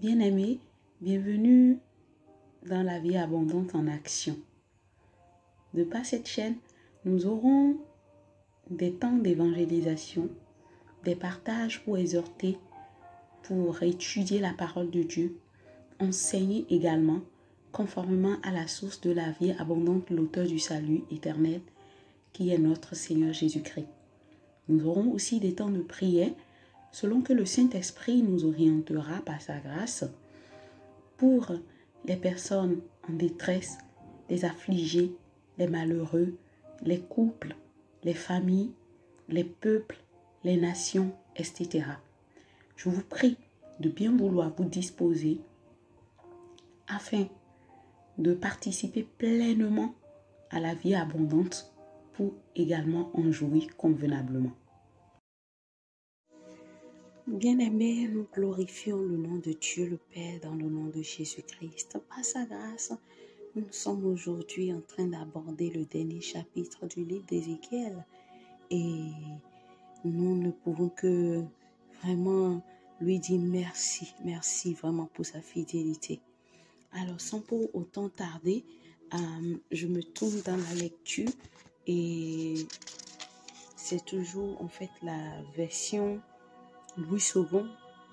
Bien-aimés, bienvenue dans la vie abondante en action. De par cette chaîne, nous aurons des temps d'évangélisation, des partages pour exhorter, pour étudier la parole de Dieu, enseigner également conformément à la source de la vie abondante, l'auteur du salut éternel, qui est notre Seigneur Jésus-Christ. Nous aurons aussi des temps de prière, selon que le Saint-Esprit nous orientera par sa grâce, pour les personnes en détresse, les affligés, les malheureux, les couples, les familles, les peuples, les nations, etc. Je vous prie de bien vouloir vous disposer afin de participer pleinement à la vie abondante pour également en jouir convenablement. Bien-aimés, nous glorifions le nom de Dieu le Père dans le nom de Jésus-Christ. Par sa grâce, nous sommes aujourd'hui en train d'aborder le dernier chapitre du livre d'Ézéchiel et nous ne pouvons que vraiment lui dire merci vraiment pour sa fidélité. Alors, sans pour autant tarder, je me tourne dans la lecture et c'est toujours en fait la version Louis II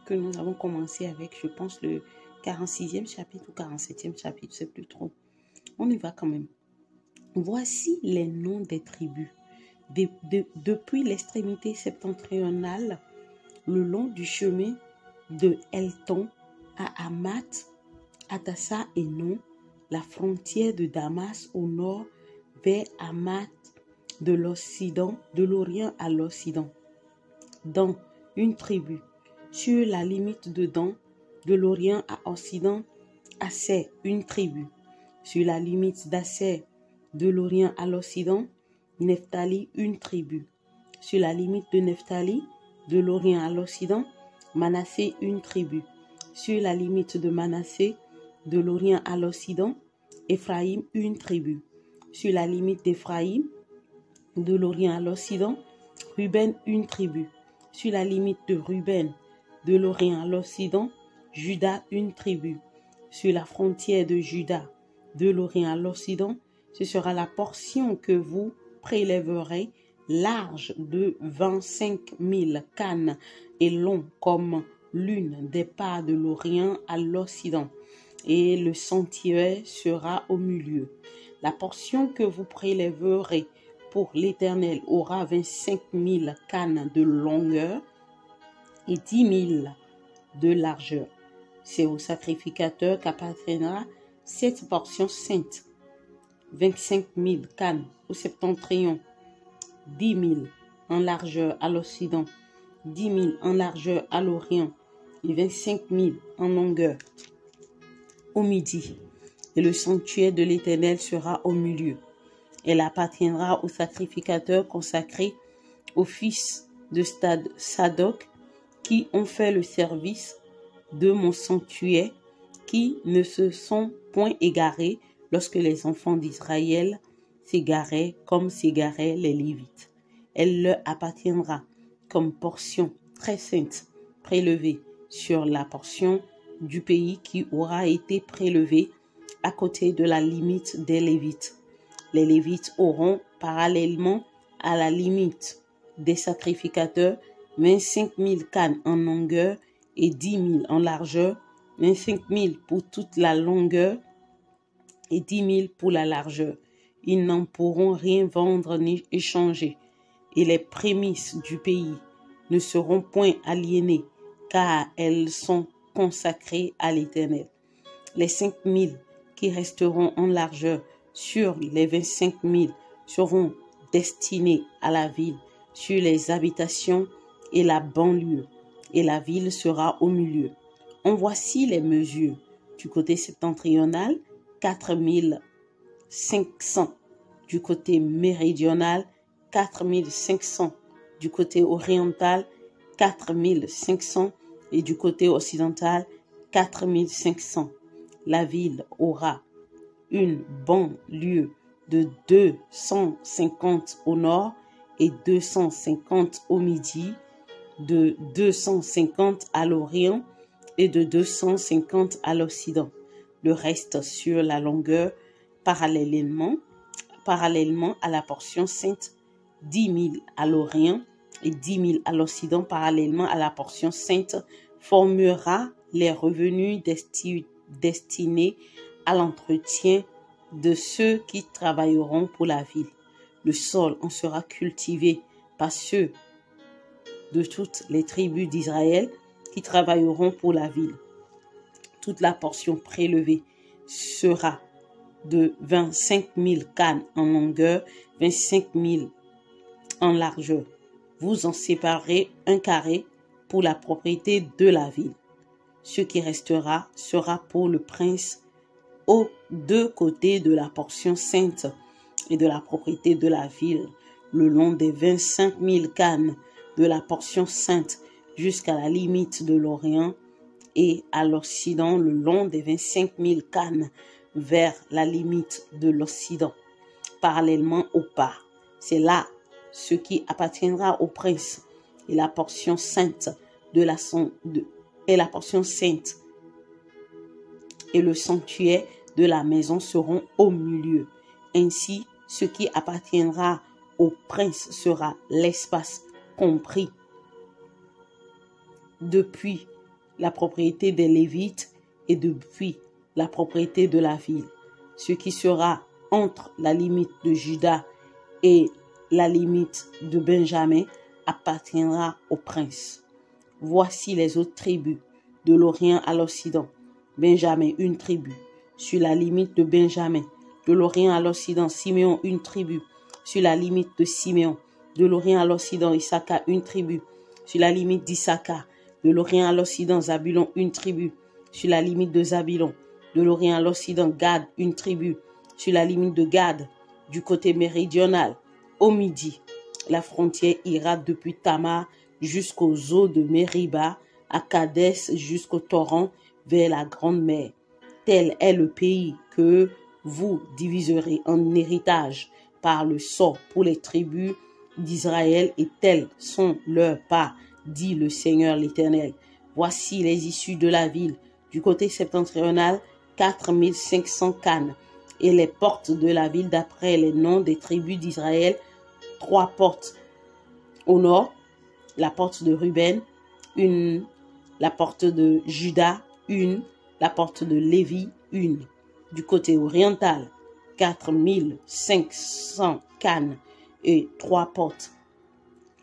que nous avons commencé avec, je pense, le 46e chapitre ou 47e chapitre, je ne sais plus trop. On y va quand même. Voici les noms des tribus. Depuis l'extrémité septentrionale, le long du chemin de Elton à Hamath, Adassa et Non, la frontière de Damas au nord vers Hamath de l'Occident, de l'Orient à l'Occident. Dans une tribu, sur la limite de Dan, de l'Orient à Occident, Asser, une tribu. Sur la limite d'Asser, de l'Orient à l'Occident, Nephtali, une tribu. Sur la limite de Nephtali, de l'Orient à l'Occident, Manassé, une tribu. Sur la limite de Manassé, de l'Orient à l'Occident, Éphraïm, une tribu. Sur la limite d'Éphraïm, de l'Orient à l'Occident, Ruben, une tribu. Sur la limite de Ruben, de l'Orient à l'Occident, Juda, une tribu. Sur la frontière de Juda, de l'Orient à l'Occident, ce sera la portion que vous prélèverez, large de 25 000 cannes et long comme l'une des parts de l'Orient à l'Occident. Et le sanctuaire sera au milieu. La portion que vous prélèverez pour l'Éternel aura 25 000 cannes de longueur et 10 000 de largeur. C'est au sacrificateur qu'appartiendra cette portion sainte. 25 000 cannes au septentrion, 10 000 en largeur à l'Occident, 10 000 en largeur à l'Orient et 25 000 en longueur au midi. Et le sanctuaire de l'Éternel sera au milieu. Elle appartiendra au sacrificateur consacré, aux fils de Sadoc, qui ont fait le service de mon sanctuaire, qui ne se sont point égarés lorsque les enfants d'Israël s'égaraient comme s'égaraient les Lévites. Elle leur appartiendra comme portion très sainte, prélevée sur la portion du pays qui aura été prélevée à côté de la limite des Lévites. Les Lévites auront, parallèlement à la limite des sacrificateurs, 25 000 cannes en longueur et 10 000 en largeur, 25 000 pour toute la longueur et 10 000 pour la largeur. Ils n'en pourront rien vendre ni échanger, et les prémices du pays ne seront point aliénées, car elles sont consacrées à l'Éternel. Les 5 000 qui resteront en largeur sur les 25 000 seront destinés à la ville, sur les habitations et la banlieue, et la ville sera au milieu. En voici les mesures. Du côté septentrional, 4 500. Du côté méridional, 4 500. Du côté oriental, 4 500. Et du côté occidental, 4 500. La ville aura une banlieue de 250 au nord et 250 au midi, de 250 à l'orient et de 250 à l'Occident. Le reste sur la longueur parallèlement à la portion sainte, 10 000 à l'Orient et 10 000 à l'Occident parallèlement à la portion sainte, formera les revenus destinés à l'entretien de ceux qui travailleront pour la ville. Le sol en sera cultivé par ceux de toutes les tribus d'Israël qui travailleront pour la ville. Toute la portion prélevée sera de 25 000 cannes en longueur, 25 000 en largeur. Vous en séparez un carré pour la propriété de la ville. Ce qui restera sera pour le prince aux deux côtés de la portion sainte et de la propriété de la ville, le long des 25 000 cannes de la portion sainte jusqu'à la limite de l'Orient, et à l'Occident le long des 25 000 cannes vers la limite de l'Occident, parallèlement au pas. C'est là ce qui appartiendra au prince, et la portion sainte et le sanctuaire de la maison seront au milieu. Ainsi, ce qui appartiendra au prince sera l'espace compris depuis la propriété des Lévites et depuis la propriété de la ville. Ce qui sera entre la limite de Juda et la limite de Benjamin appartiendra au prince. Voici les autres tribus de l'Orient à l'Occident. Benjamin, une tribu. Sur la limite de Benjamin, de l'Orient à l'Occident, Siméon, une tribu. Sur la limite de Siméon, de l'Orient à l'Occident, Issachar, une tribu. Sur la limite d'Issachar, de l'Orient à l'Occident, Zabulon, une tribu. Sur la limite de Zabulon, de l'Orient à l'Occident, Gad, une tribu. Sur la limite de Gad, du côté méridional, au midi, la frontière ira depuis Tamar jusqu'aux eaux de Mériba, à Kadès jusqu'au torrent vers la grande mer. Tel est le pays que vous diviserez en héritage par le sort pour les tribus d'Israël, et tels sont leurs parts, dit le Seigneur l'Éternel. Voici les issues de la ville. Du côté septentrional, 4500 cannes, et les portes de la ville d'après les noms des tribus d'Israël, 3 portes. Au nord, la porte de Ruben, une, la porte de Juda, une, la porte de Lévi, une. Du côté oriental, 4500 cannes et 3 portes.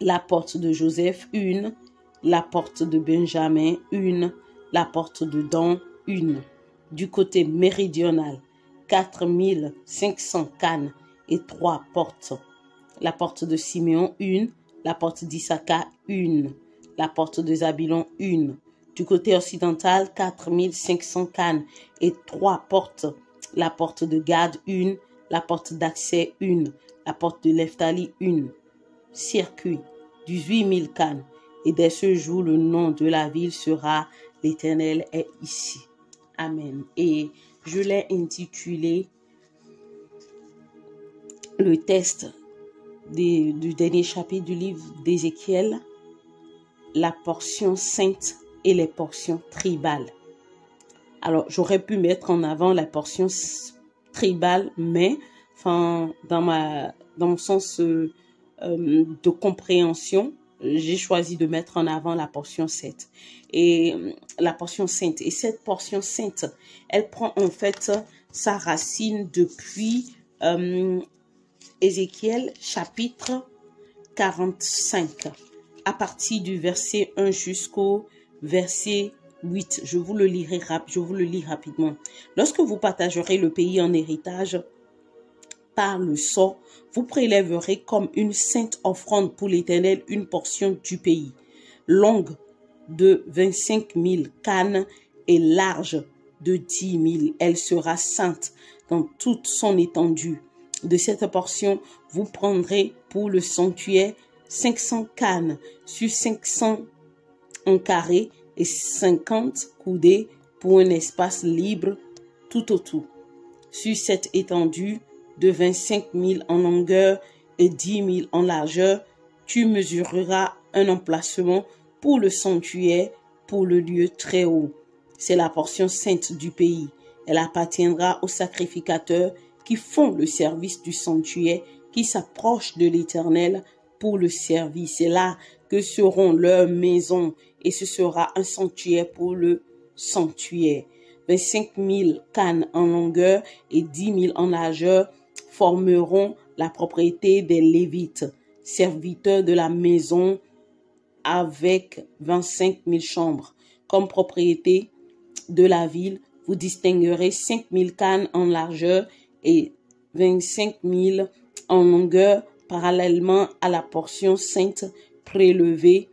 La porte de Joseph, une, la porte de Benjamin, une, la porte de Dan, une. Du côté méridional, 4500 cannes et 3 portes. La porte de Siméon, une, la porte d'Issachar, une, la porte de Zabulon, une. Du côté occidental, 4500 cannes et 3 portes. La porte de Gad, une, la porte d'accès, une, la porte de Nephtali, une. Circuit, 18 000 cannes. Et dès ce jour, le nom de la ville sera l'Éternel est ici. Amen. Et je l'ai intitulé le texte du dernier chapitre du livre d'Ézéchiel, la portion sainte et les portions tribales. Alors, j'aurais pu mettre en avant la portion tribale, mais dans mon sens de compréhension, j'ai choisi de mettre en avant la portion sainte. Et la portion sainte. Et cette portion sainte, elle prend en fait sa racine depuis Ézéchiel chapitre 45, à partir du verset 1 jusqu'au verset 8. Je vous le lis rapidement. Lorsque vous partagerez le pays en héritage par le sort, vous prélèverez comme une sainte offrande pour l'Éternel une portion du pays, longue de 25 000 cannes et large de 10 000. Elle sera sainte dans toute son étendue. De cette portion, vous prendrez pour le sanctuaire 500 cannes sur 500 en carré et 50 coudées pour un espace libre tout autour. Sur cette étendue de 25 000 en longueur et 10 000 en largeur, tu mesureras un emplacement pour le sanctuaire, pour le lieu très haut. C'est la portion sainte du pays. Elle appartiendra aux sacrificateurs qui font le service du sanctuaire, qui s'approchent de l'Éternel pour le service. C'est là que seront leurs maisons et ce sera un sanctuaire pour le sanctuaire. 25 000 cannes en longueur et 10 000 en largeur formeront la propriété des Lévites, serviteurs de la maison avec 25 000 chambres. Comme propriété de la ville, vous distinguerez 5 000 cannes en largeur et 25 000 en longueur parallèlement à la portion sainte prélevée.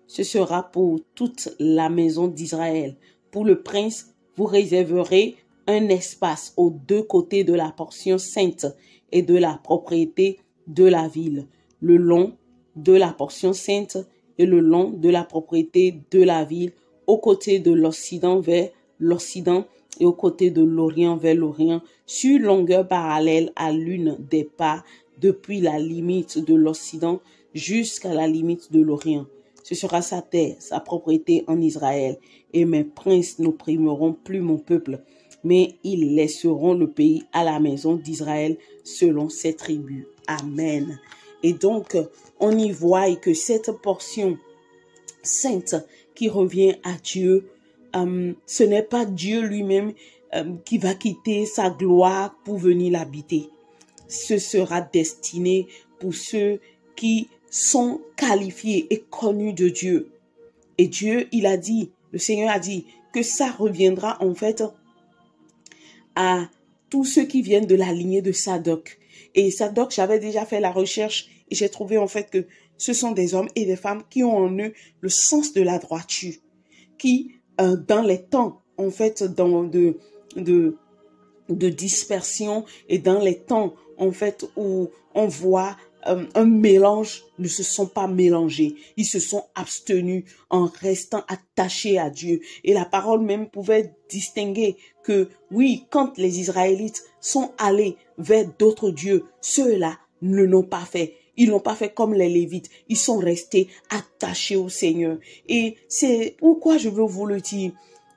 Ce sera pour toute la maison d'Israël. Pour le prince, vous réserverez un espace aux deux côtés de la portion sainte et de la propriété de la ville, le long de la portion sainte et le long de la propriété de la ville, aux côtés de l'Occident vers l'Occident et aux côtés de l'Orient vers l'Orient, sur longueur parallèle à l'une des pas depuis la limite de l'Occident jusqu'à la limite de l'Orient. Ce sera sa terre, sa propriété en Israël, et mes princes n'opprimeront plus mon peuple, mais ils laisseront le pays à la maison d'Israël selon ses tribus. Amen. Et donc, on y voit que cette portion sainte qui revient à Dieu, ce n'est pas Dieu lui-même qui va quitter sa gloire pour venir l'habiter. Ce sera destiné pour ceux qui sont qualifiés et connus de Dieu. Et Dieu, il a dit, le Seigneur a dit que ça reviendra en fait à tous ceux qui viennent de la lignée de Sadoc. Et Sadoc, j'avais déjà fait la recherche et j'ai trouvé en fait que ce sont des hommes et des femmes qui ont en eux le sens de la droiture, qui dans les temps en fait de dispersion et dans les temps en fait où on voit un mélange, ne se sont pas mélangés. Ils se sont abstenus en restant attachés à Dieu. Et la parole même pouvait distinguer que oui, quand les Israélites sont allés vers d'autres dieux, ceux-là ne l'ont pas fait. Ils n'ont pas fait comme les Lévites. Ils sont restés attachés au Seigneur. Et c'est pourquoi je veux vous le dire.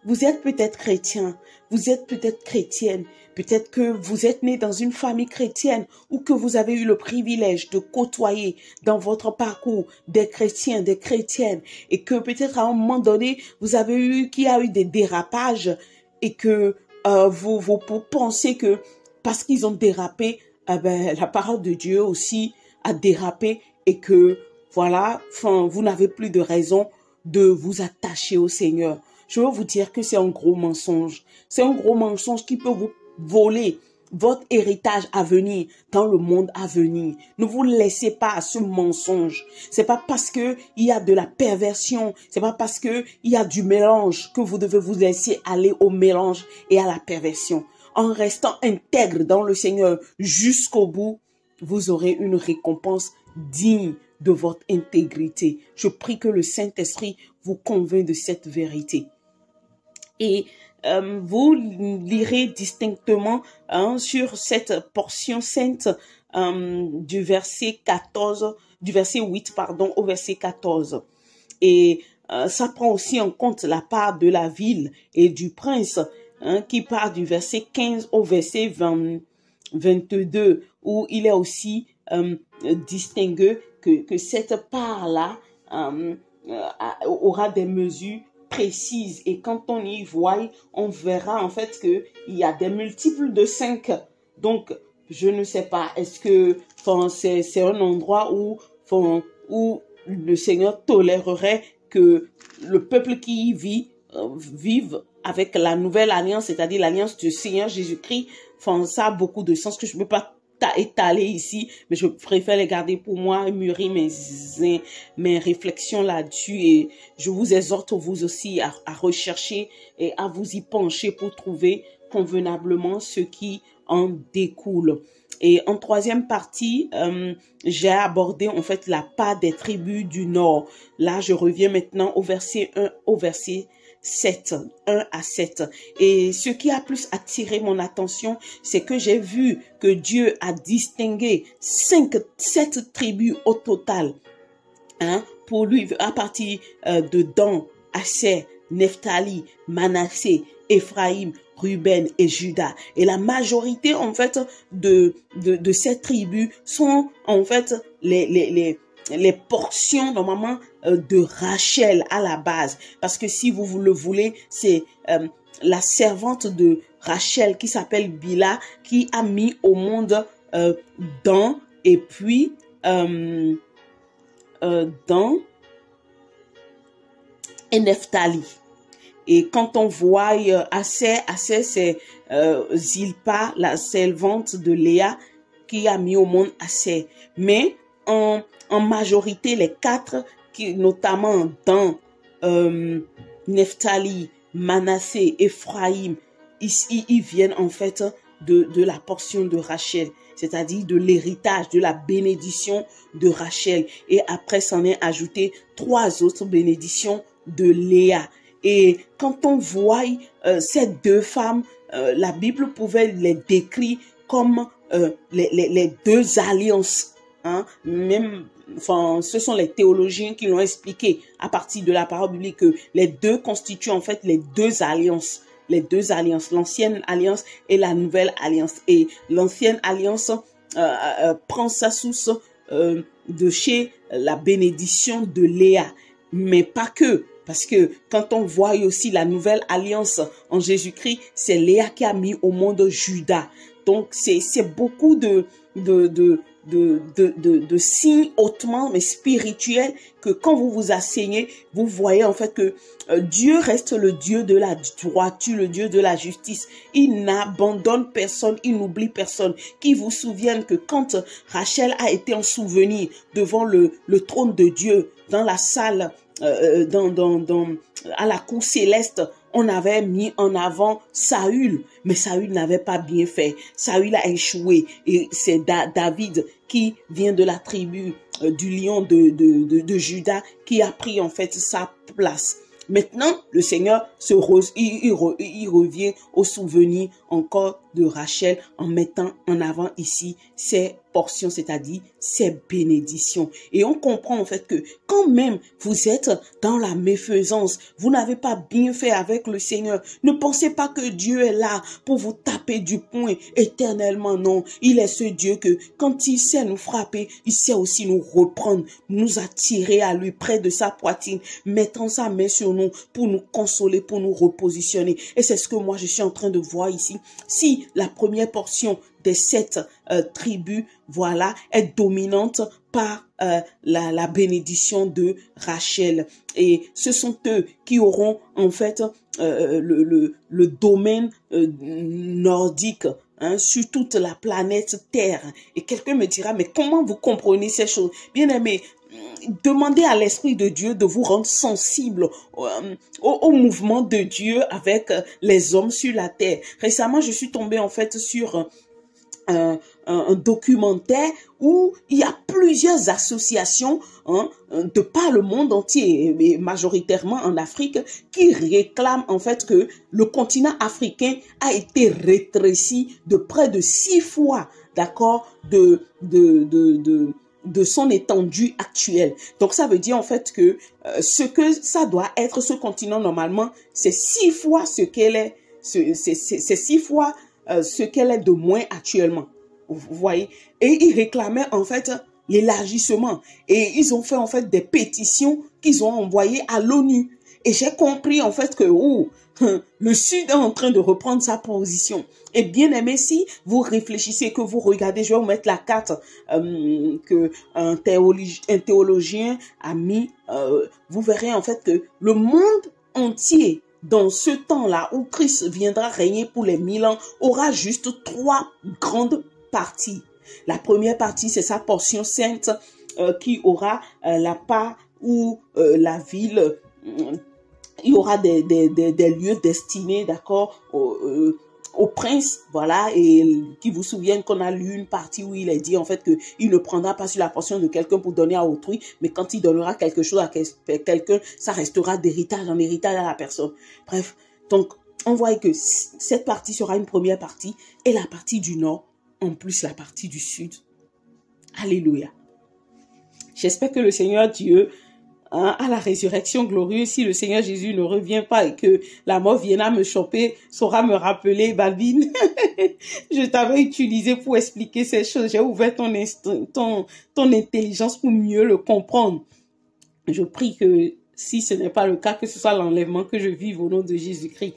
Vous êtes peut-être chrétien, vous êtes peut-être chrétienne, peut-être que vous êtes né dans une famille chrétienne ou que vous avez eu le privilège de côtoyer dans votre parcours des chrétiens, des chrétiennes et que peut-être à un moment donné, vous avez eu, qu'il y a eu des dérapages et que vous pensez que parce qu'ils ont dérapé, la parole de Dieu aussi a dérapé et que voilà, vous n'avez plus de raison de vous attacher au Seigneur. Je veux vous dire que c'est un gros mensonge. C'est un gros mensonge qui peut vous voler votre héritage à venir dans le monde à venir. Ne vous laissez pas à ce mensonge. C'est pas parce que il y a de la perversion, c'est pas parce que il y a du mélange que vous devez vous laisser aller au mélange et à la perversion. En restant intègre dans le Seigneur jusqu'au bout, vous aurez une récompense digne de votre intégrité. Je prie que le Saint-Esprit vous convainc de cette vérité. Et vous lirez distinctement sur cette portion sainte du verset 8 au verset 14. Et ça prend aussi en compte la part de la ville et du prince qui part du verset 15 au verset 22 où il est aussi distingué que cette part-là aura des mesures précises et quand on y voit, on verra en fait que il y a des multiples de 5. Donc, je ne sais pas, est-ce que c'est un endroit où le Seigneur tolérerait que le peuple qui y vit vive avec la nouvelle alliance, c'est-à-dire l'alliance du Seigneur Jésus-Christ. Ça a beaucoup de sens que je ne peux pas étaler ici, mais je préfère les garder pour moi, mûrir mes réflexions là-dessus et je vous exhorte vous aussi à rechercher et à vous y pencher pour trouver convenablement ce qui en découle. Et en troisième partie, j'ai abordé en fait la part des tribus du Nord. Là, je reviens maintenant au verset 1 au verset 7, 1 à 7. Et ce qui a plus attiré mon attention, c'est que j'ai vu que Dieu a distingué 7 tribus au total. Pour lui, à partir de Dan, Asher, Nephtali, Manassé, Éphraïm, Ruben et Juda. Et la majorité, en fait, de ces tribus sont, en fait, les portions, normalement, de Rachel à la base. Parce que si vous le voulez, c'est la servante de Rachel qui s'appelle Bila, qui a mis au monde Dan et puis Dan et Nephtali. Et quand on voit Assé, c'est Zilpa, la servante de Léa, qui a mis au monde Assé. Mais en majorité, les quatre, qui, notamment dans Nephtali, Manassé, Éphraïm, ils viennent en fait de la portion de Rachel, c'est-à-dire de l'héritage, de la bénédiction de Rachel. Et après, s'en est ajouté 3 autres bénédictions de Léa. Et quand on voit ces 2 femmes, la Bible pouvait les décrire comme les 2 alliances. Hein? Même, enfin, ce sont les théologiens qui l'ont expliqué à partir de la parole biblique que les 2 constituent en fait les 2 alliances. Les 2 alliances, l'ancienne alliance et la nouvelle alliance. Et l'ancienne alliance prend sa source de chez la bénédiction de Léa. Mais pas que, parce que quand on voit aussi la nouvelle alliance en Jésus-Christ, c'est Léa qui a mis au monde Judas. Donc c'est beaucoup de signes hautement mais spirituels que quand vous vous asseyez, vous voyez en fait que Dieu reste le Dieu de la droiture, le Dieu de la justice. Il n'abandonne personne, il n'oublie personne. Qui vous souvienne que quand Rachel a été en souvenir devant le trône de Dieu, dans la salle, à la cour céleste, on avait mis en avant Saül, mais Saül n'avait pas bien fait. Saül a échoué et c'est David qui vient de la tribu du lion de Juda qui a pris en fait sa place. Maintenant, le Seigneur il revient au souvenir encore de Rachel en mettant en avant ici ses portions, c'est-à-dire ses bénédictions. Et on comprend en fait que quand même vous êtes dans la méfaisance, vous n'avez pas bien fait avec le Seigneur, ne pensez pas que Dieu est là pour vous taper du poing éternellement. Non, il est ce Dieu que quand il sait nous frapper, il sait aussi nous reprendre, nous attirer à lui près de sa poitrine, mettant sa main sur nous pour nous consoler, pour nous repositionner. Et c'est ce que moi je suis en train de voir ici. Si la première portion des 7 tribus, voilà, est dominante par la bénédiction de Rachel. Et ce sont eux qui auront en fait le domaine nordique, hein, sur toute la planète Terre. Et quelqu'un me dira, mais comment vous comprenez ces choses? Bien aimé, demandez à l'Esprit de Dieu de vous rendre sensible au mouvement de Dieu avec les hommes sur la terre. Récemment, je suis tombée en fait sur un documentaire où il y a plusieurs associations de par le monde entier, et majoritairement en Afrique, qui réclament en fait que le continent africain a été rétréci de près de 6 fois, d'accord, de son étendue actuelle. Donc ça veut dire en fait que ce que ça doit être ce continent normalement, c'est 6 fois ce qu'elle est, c'est 6 fois ce qu'elle est de moins actuellement. Vous voyez? Et ils réclamaient en fait l'élargissement. Et ils ont fait en fait des pétitions qu'ils ont envoyées à l'ONU. Et j'ai compris en fait que le Sud est en train de reprendre sa position. Et bien aimé, si vous réfléchissez, que vous regardez, je vais vous mettre la carte que un théologien a mis, vous verrez en fait que le monde entier, dans ce temps-là où Christ viendra régner pour les 1000 ans, aura juste 3 grandes parties. La première partie, c'est sa portion sainte qui aura la part où la ville, il y aura des lieux destinés, d'accord, au prince, voilà, et qui vous souviennent qu'on a lu une partie où il est dit en fait que il ne prendra pas sur la portion de quelqu'un pour donner à autrui, mais quand il donnera quelque chose à quelqu'un, ça restera d'héritage en héritage à la personne. Bref, donc on voit que cette partie sera une première partie et la partie du nord, en plus la partie du sud. Alléluia. J'espère que le Seigneur Dieu hein, à la résurrection glorieuse, si le Seigneur Jésus ne revient pas et que la mort viendra me choper, saura me rappeler, Balbine, je t'avais utilisé pour expliquer ces choses. J'ai ouvert ton intelligence pour mieux le comprendre. Je prie que si ce n'est pas le cas, que ce soit l'enlèvement que je vive au nom de Jésus-Christ.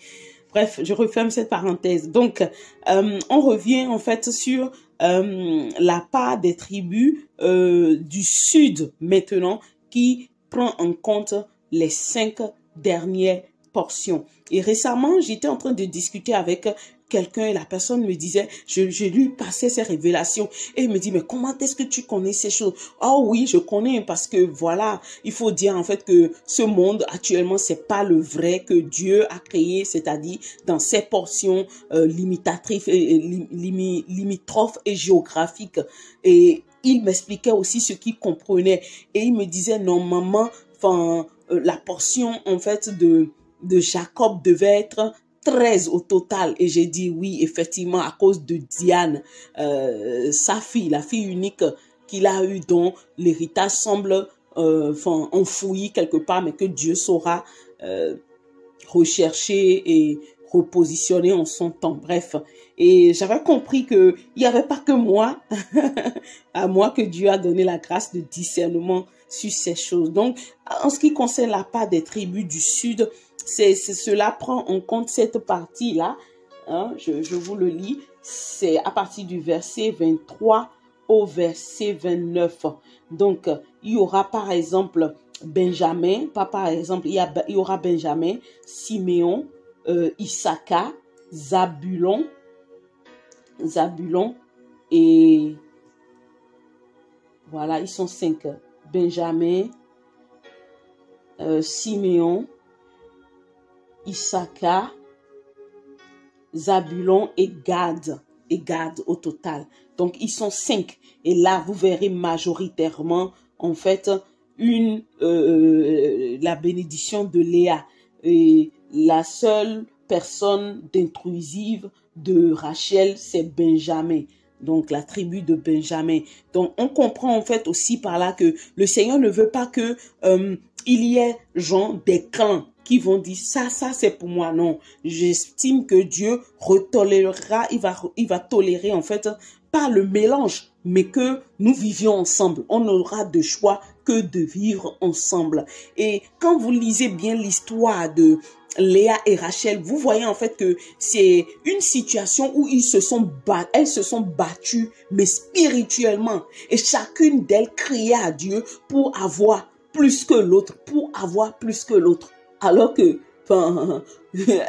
Bref, je referme cette parenthèse. Donc, on revient en fait sur la part des tribus du sud maintenant qui prend en compte les 5 dernières portions. Et récemment, j'étais en train de discuter avec quelqu'un et la personne me disait, je lui passais ces révélations et il me dit, mais comment est-ce que tu connais ces choses? Oh oui, je connais parce que voilà, il faut dire en fait que ce monde actuellement, c'est pas le vrai que Dieu a créé, c'est-à-dire dans ses portions limitatrices, limitrophes et géographiques. Et il m'expliquait aussi ce qu'il comprenait et il me disait, non maman, enfin, la portion en fait de Jacob devait être 13 au total. Et j'ai dit oui, effectivement, à cause de Diane, sa fille, la fille unique qu'il a eue, dont l'héritage semble enfoui quelque part, mais que Dieu saura rechercher et repositionner en son temps. Bref, et j'avais compris que il n'y avait pas que moi, à moi que Dieu a donné la grâce de discernement sur ces choses. Donc, en ce qui concerne la part des tribus du Sud, cela prend en compte cette partie-là. Hein, je vous le lis. C'est à partir du verset 23 au verset 29. Donc, il y aura par exemple Benjamin, pas par exemple, il y aura Benjamin, Siméon, Issachar, Zabulon et voilà, ils sont 5. Benjamin, Siméon, Issachar, Zabulon et Gad au total. Donc, ils sont 5. Et là, vous verrez majoritairement, en fait, la bénédiction de Léa. Et la seule personne d'intrusive de Rachel, c'est Benjamin. Donc, la tribu de Benjamin. Donc, on comprend en fait aussi par là que le Seigneur ne veut pas que il y ait des clans qui vont dire ça c'est pour moi. Non, j'estime que Dieu retolérera, il va tolérer en fait pas le mélange, mais que nous vivions ensemble. On n'aura de choix que de vivre ensemble. Et quand vous lisez bien l'histoire de Léa et Rachel, vous voyez en fait que c'est une situation où elles se sont battues, mais spirituellement. Et chacune d'elles criait à Dieu pour avoir plus que l'autre, alors que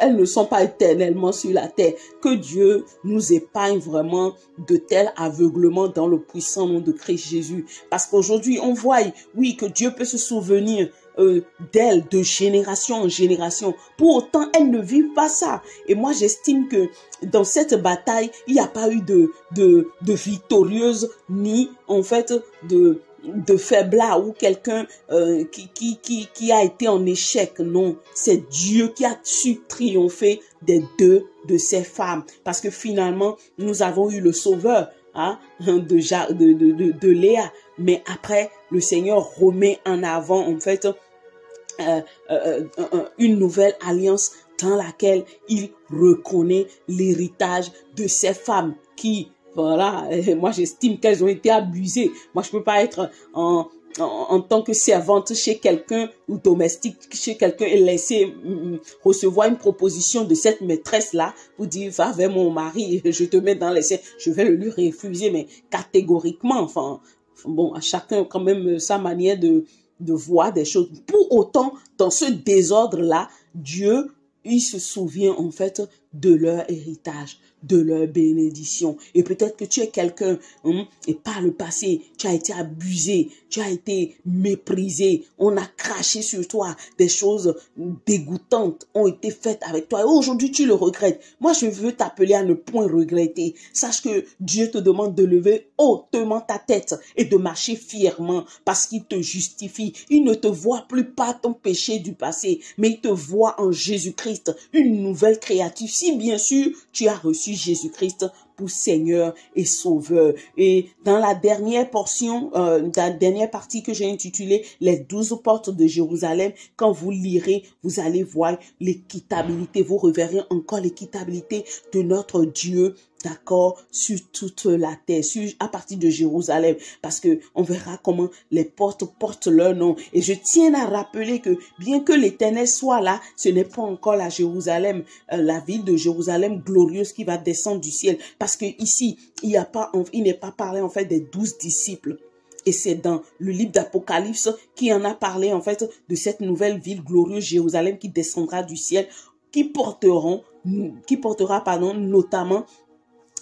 elles ne sont pas éternellement sur la terre. Que Dieu nous épargne vraiment de tel aveuglement dans le puissant nom de Christ Jésus. Parce qu'aujourd'hui, on voit, oui, que Dieu peut se souvenir d'elles de génération en génération. Pour autant, elles ne vivent pas ça. Et moi, j'estime que dans cette bataille, il n'y a pas eu de victorieuse, ni en fait de faiblard ou quelqu'un qui a été en échec. Non, c'est Dieu qui a su triompher des 2 de ces femmes. Parce que finalement, nous avons eu le sauveur de Léa. Mais après, le Seigneur remet en avant en fait une nouvelle alliance dans laquelle il reconnaît l'héritage de ces femmes qui, voilà, moi j'estime qu'elles ont été abusées. Moi je peux pas être en tant que servante chez quelqu'un ou domestique chez quelqu'un et laisser recevoir une proposition de cette maîtresse-là pour dire va vers mon mari, je te mets dans l'essai, je vais le lui refuser, mais catégoriquement, enfin bon, à chacun quand même sa manière de voir des choses. Pour autant, dans ce désordre-là, Dieu, il se souvient en fait de leur héritage, de leur bénédiction. Et peut-être que tu es quelqu'un et par le passé, tu as été abusé, tu as été méprisé, on a craché sur toi, des choses dégoûtantes ont été faites avec toi. Et aujourd'hui, tu le regrettes. Moi, je veux t'appeler à ne point regretter. Sache que Dieu te demande de lever hautement ta tête et de marcher fièrement parce qu'il te justifie. Il ne te voit plus par ton péché du passé, mais il te voit en Jésus-Christ, une nouvelle créature. Si bien sûr, tu as reçu Jésus-Christ pour Seigneur et Sauveur. Et dans la dernière portion, la dernière partie que j'ai intitulée les 12 portes de Jérusalem, quand vous lirez, vous allez voir l'équitabilité, vous reverrez encore l'équitabilité de notre Dieu, d'accord, sur toute la terre, à partir de Jérusalem, parce que on verra comment les portes portent leur nom. Et je tiens à rappeler que bien que l'Éternel soit là, ce n'est pas encore la Jérusalem, la ville de Jérusalem glorieuse qui va descendre du ciel, parce que ici il n'est pas parlé en fait des 12 disciples. Et c'est dans le livre d'Apocalypse qui en a parlé en fait de cette nouvelle ville glorieuse Jérusalem qui descendra du ciel, qui portera notamment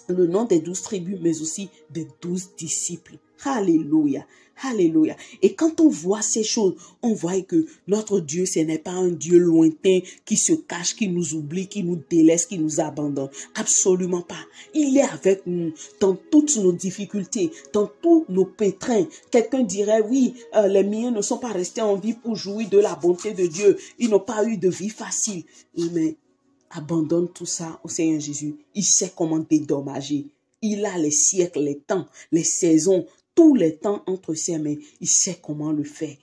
le nom des 12 tribus, mais aussi des 12 disciples. Alléluia, alléluia. Et quand on voit ces choses, on voit que notre Dieu, ce n'est pas un Dieu lointain qui se cache, qui nous oublie, qui nous délaisse, qui nous abandonne. Absolument pas. Il est avec nous dans toutes nos difficultés, dans tous nos pétrins. Quelqu'un dirait, oui, les miens ne sont pas restés en vie pour jouir de la bonté de Dieu. Ils n'ont pas eu de vie facile. Mais abandonne tout ça au Seigneur Jésus. Il sait comment dédommager. Il a les siècles, les temps, les saisons, tous les temps entre ses mains. Il sait comment le faire.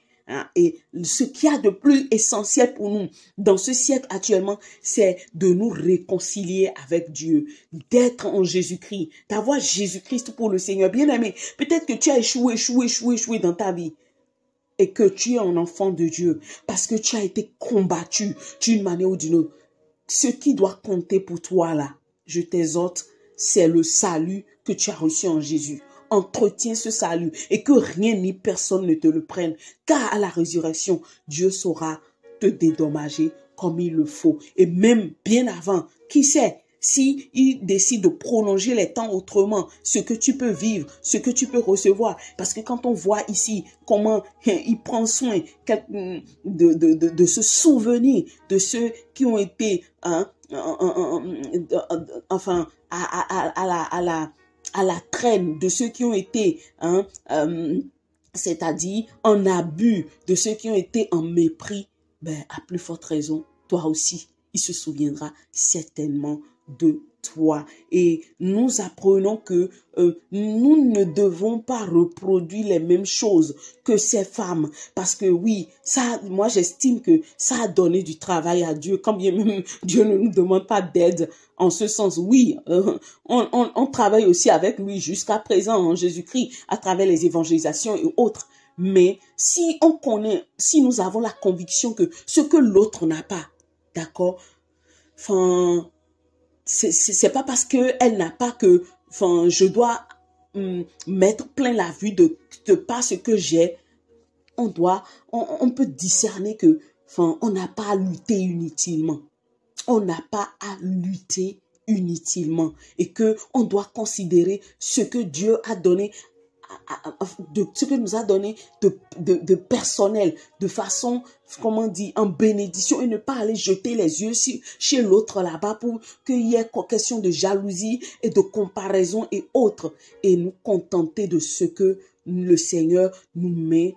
Et ce qu'il y a de plus essentiel pour nous dans ce siècle actuellement, c'est de nous réconcilier avec Dieu, d'être en Jésus-Christ, d'avoir Jésus-Christ pour le Seigneur. Bien-aimé, peut-être que tu as échoué dans ta vie. Et que tu es un enfant de Dieu parce que tu as été combattu d'une manière ou d'une autre. Ce qui doit compter pour toi là, je t'exhorte, c'est le salut que tu as reçu en Jésus. Entretiens ce salut et que rien ni personne ne te le prenne. Car à la résurrection, Dieu saura te dédommager comme il le faut. Et même bien avant, qui sait, si il décide de prolonger les temps autrement, ce que tu peux vivre, ce que tu peux recevoir. Parce que quand on voit ici comment il prend soin de se souvenir de ceux qui ont été enfin à la traîne, de ceux qui ont été c'est-à-dire en abus, de ceux qui ont été en mépris, ben à plus forte raison, toi aussi, il se souviendra certainement de toi. Et nous apprenons que nous ne devons pas reproduire les mêmes choses que ces femmes. Parce que oui, ça, moi j'estime que ça a donné du travail à Dieu. Quand bien même Dieu ne nous demande pas d'aide en ce sens. Oui, on travaille aussi avec lui jusqu'à présent en Jésus-Christ à travers les évangélisations et autres. Mais si on connaît, si nous avons la conviction que ce que l'autre n'a pas, d'accord, enfin, c'est pas parce que elle n'a pas que, enfin, je dois mettre plein la vue de pas ce que j'ai. On peut discerner que, enfin, on n'a pas à lutter inutilement. On n'a pas à lutter inutilement et que on doit considérer ce que Dieu a donné, de ce que nous a donné de personnel, de façon, comment dire, en bénédiction, et ne pas aller jeter les yeux chez l'autre là-bas pour qu'il y ait question de jalousie et de comparaison et autres, et nous contenter de ce que le Seigneur nous met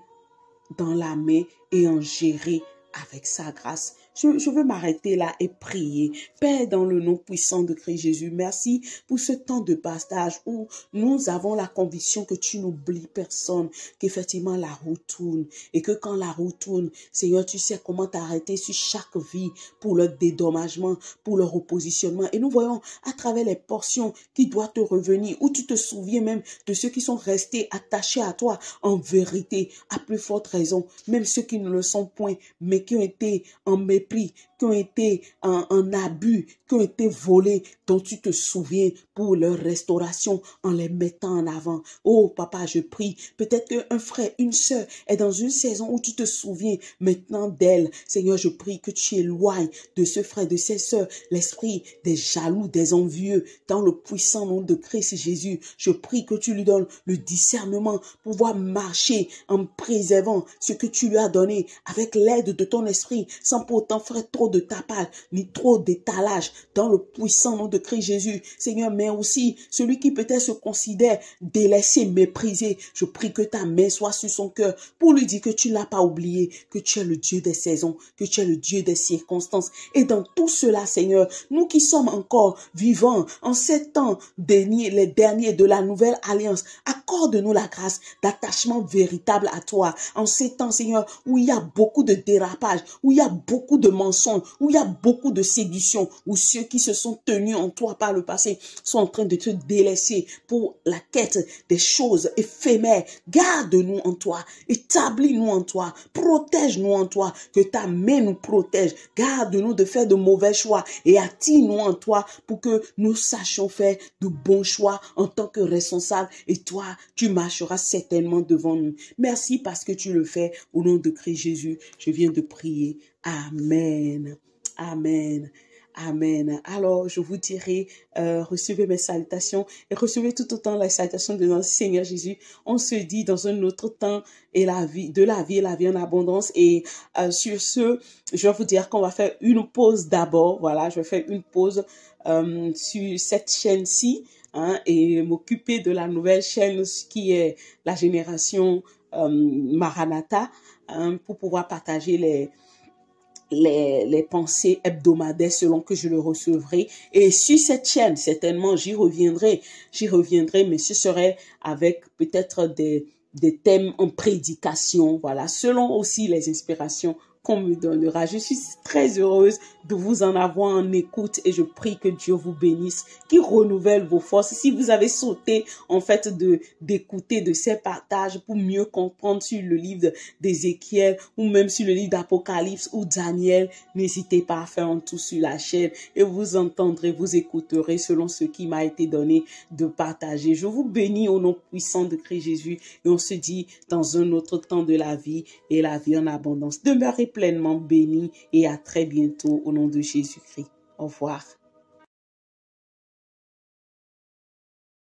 dans la main et en gérer avec sa grâce. Je veux m'arrêter là et prier. Père, dans le nom puissant de Christ Jésus, merci pour ce temps de partage où nous avons la conviction que tu n'oublies personne, qu'effectivement la roue tourne et que quand la roue tourne, Seigneur, tu sais comment t'arrêter sur chaque vie pour leur dédommagement, pour leur repositionnement. Et nous voyons à travers les portions qui doivent te revenir, où tu te souviens même de ceux qui sont restés attachés à toi en vérité, à plus forte raison, même ceux qui ne le sont point, mais qui ont été en mépris, qui ont été en abus, qui ont été volés, dont tu te souviens pour leur restauration en les mettant en avant. Oh papa, je prie, peut-être qu'un frère, une sœur est dans une saison où tu te souviens maintenant d'elle. Seigneur, je prie que tu éloignes de ce frère, de ces sœurs, l'esprit des jaloux, des envieux, dans le puissant nom de Christ Jésus. Je prie que tu lui donnes le discernement pour pouvoir marcher en préservant ce que tu lui as donné avec l'aide de ton esprit, sans pourtant faire trop de tapage, ni trop d'étalage dans le puissant nom de Christ Jésus. Seigneur, mais aussi celui qui peut-être se considère délaissé, méprisé. Je prie que ta main soit sur son cœur pour lui dire que tu ne l'as pas oublié, que tu es le Dieu des saisons, que tu es le Dieu des circonstances. Et dans tout cela, Seigneur, nous qui sommes encore vivants en ces temps derniers, les derniers de la nouvelle alliance, accorde-nous la grâce d'attachement véritable à toi. En ces temps, Seigneur, où il y a beaucoup de dérapages, où il y a beaucoup de mensonges, où il y a beaucoup de séduction, où ceux qui se sont tenus en toi par le passé sont en train de te délaisser pour la quête des choses éphémères. Garde-nous en toi, établis-nous en toi, protège-nous en toi, que ta main nous protège. Garde-nous de faire de mauvais choix et attire-nous en toi pour que nous sachions faire de bons choix en tant que responsables. Et toi, tu marcheras certainement devant nous. Merci parce que tu le fais. Au nom de Christ Jésus, je viens de prier. Amen. Amen. Amen. Alors, je vous dirai, recevez mes salutations et recevez tout autant les salutations de notre Seigneur Jésus. On se dit dans un autre temps et la vie et la vie en abondance. Et sur ce, je vais vous dire qu'on va faire une pause d'abord. Voilà, je vais faire une pause sur cette chaîne-ci et m'occuper de la nouvelle chaîne qui est la génération Maranatha pour pouvoir partager les pensées hebdomadaires selon que je le recevrai. Et sur cette chaîne, certainement, j'y reviendrai, mais ce serait avec peut-être des thèmes en prédication, voilà, selon aussi les inspirations qu'on me donnera. Je suis très heureuse de vous en avoir en écoute et je prie que Dieu vous bénisse, qu'il renouvelle vos forces. Si vous avez sauté en fait d'écouter de ces partages pour mieux comprendre sur le livre d'Ézéchiel ou même sur le livre d'Apocalypse ou Daniel, n'hésitez pas à faire un tour sur la chaîne et vous entendrez, vous écouterez selon ce qui m'a été donné de partager. Je vous bénis au nom puissant de Christ Jésus et on se dit dans un autre temps de la vie et la vie en abondance. Demeurez pleinement bénis et à très bientôt au nom de Jésus-Christ. Au revoir.